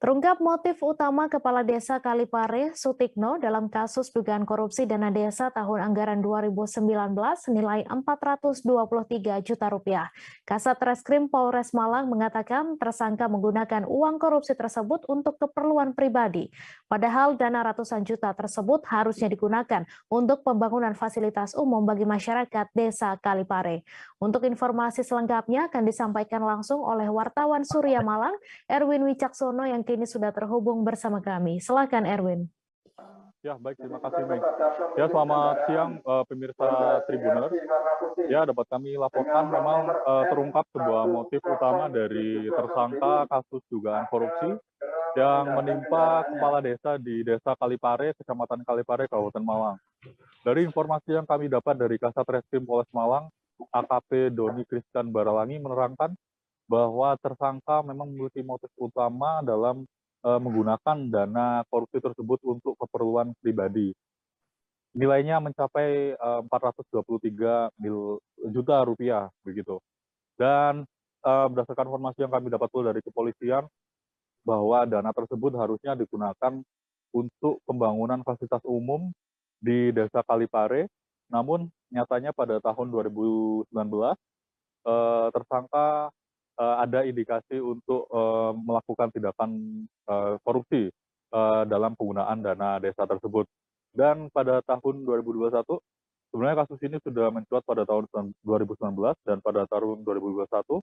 Terungkap motif utama Kepala Desa Kalipare, Sutikno, dalam kasus dugaan korupsi dana desa tahun anggaran 2019 senilai Rp423 juta. Kasat Reskrim Polres Malang mengatakan tersangka menggunakan uang korupsi tersebut untuk keperluan pribadi. Padahal dana ratusan juta tersebut harusnya digunakan untuk pembangunan fasilitas umum bagi masyarakat Desa Kalipare. Untuk informasi selengkapnya akan disampaikan langsung oleh wartawan Surya Malang, Erwin Wicaksono yang kini sudah terhubung bersama kami. Silakan Erwin. Ya, baik, terima kasih, Mei. Ya, selamat siang pemirsa Tribuners. Ya, dapat kami laporkan memang terungkap sebuah motif utama dari tersangka kasus dugaan korupsi yang menimpa kepala desa di Desa Kalipare, Kecamatan Kalipare, Kabupaten Malang. Dari informasi yang kami dapat dari Kasat Reskrim Polres Malang, AKP Doni Kristan Baralangi menerangkan bahwa tersangka memang memiliki motif utama dalam menggunakan dana korupsi tersebut untuk keperluan pribadi. Nilainya mencapai 423 juta rupiah begitu. Dan berdasarkan informasi yang kami dapat dari kepolisian bahwa dana tersebut harusnya digunakan untuk pembangunan fasilitas umum di Desa Kalipare. Namun nyatanya pada tahun 2019 tersangka ada indikasi untuk melakukan tindakan korupsi dalam penggunaan dana desa tersebut. Dan pada tahun 2021, sebenarnya kasus ini sudah mencuat pada tahun 2019 dan pada tahun 2021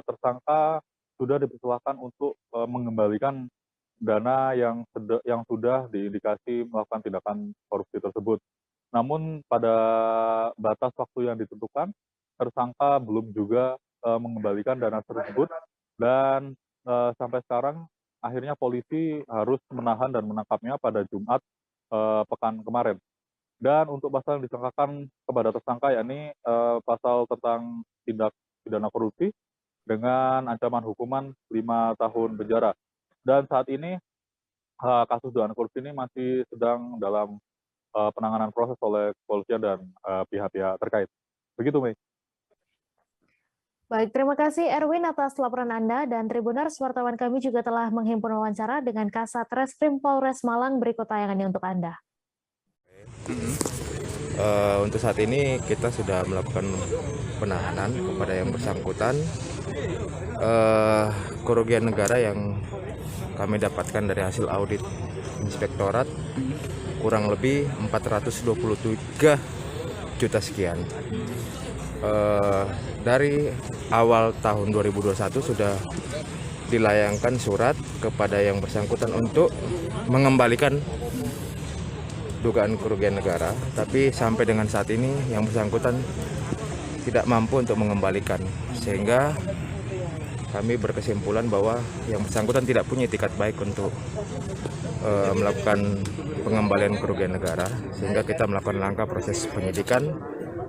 tersangka sudah dipersilahkan untuk mengembalikan dana yang sudah diindikasi melakukan tindakan korupsi tersebut. Namun pada batas waktu yang ditentukan, tersangka belum juga mengembalikan dana tersebut dan sampai sekarang akhirnya polisi harus menahan dan menangkapnya pada Jumat pekan kemarin. Dan untuk pasal yang disangkakan kepada tersangka yakni pasal tentang tindak pidana korupsi dengan ancaman hukuman 5 tahun penjara. Dan saat ini kasus dugaan korupsi ini masih sedang dalam penanganan proses oleh kepolisian dan pihak-pihak terkait. Begitu, Mei. Baik, terima kasih Erwin atas laporan Anda, dan Tribuners, wartawan kami juga telah menghimpun wawancara dengan Kasat Reskrim Polres Malang. Berikut tayangannya untuk Anda. Untuk saat ini kita sudah melakukan penahanan kepada yang bersangkutan. Kerugian negara yang kami dapatkan dari hasil audit inspektorat kurang lebih 423 juta sekian. Dari awal tahun 2021 sudah dilayangkan surat kepada yang bersangkutan untuk mengembalikan dugaan kerugian negara, tapi sampai dengan saat ini yang bersangkutan tidak mampu untuk mengembalikan, sehingga kami berkesimpulan bahwa yang bersangkutan tidak punya itikat baik untuk melakukan pengembalian kerugian negara, sehingga kita melakukan langkah proses penyidikan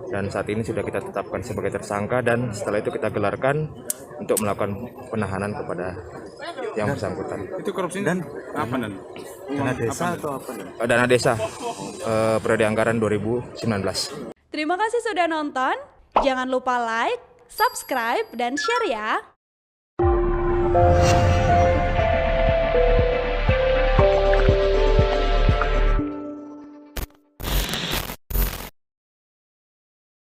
dan saat ini sudah kita tetapkan sebagai tersangka, dan setelah itu kita gelarkan untuk melakukan penahanan kepada yang bersangkutan. Itu korupsi dan apa dan? Dana desa atau apa? Dana desa periode anggaran 2019. Terima kasih sudah nonton. Jangan lupa like, subscribe, dan share ya.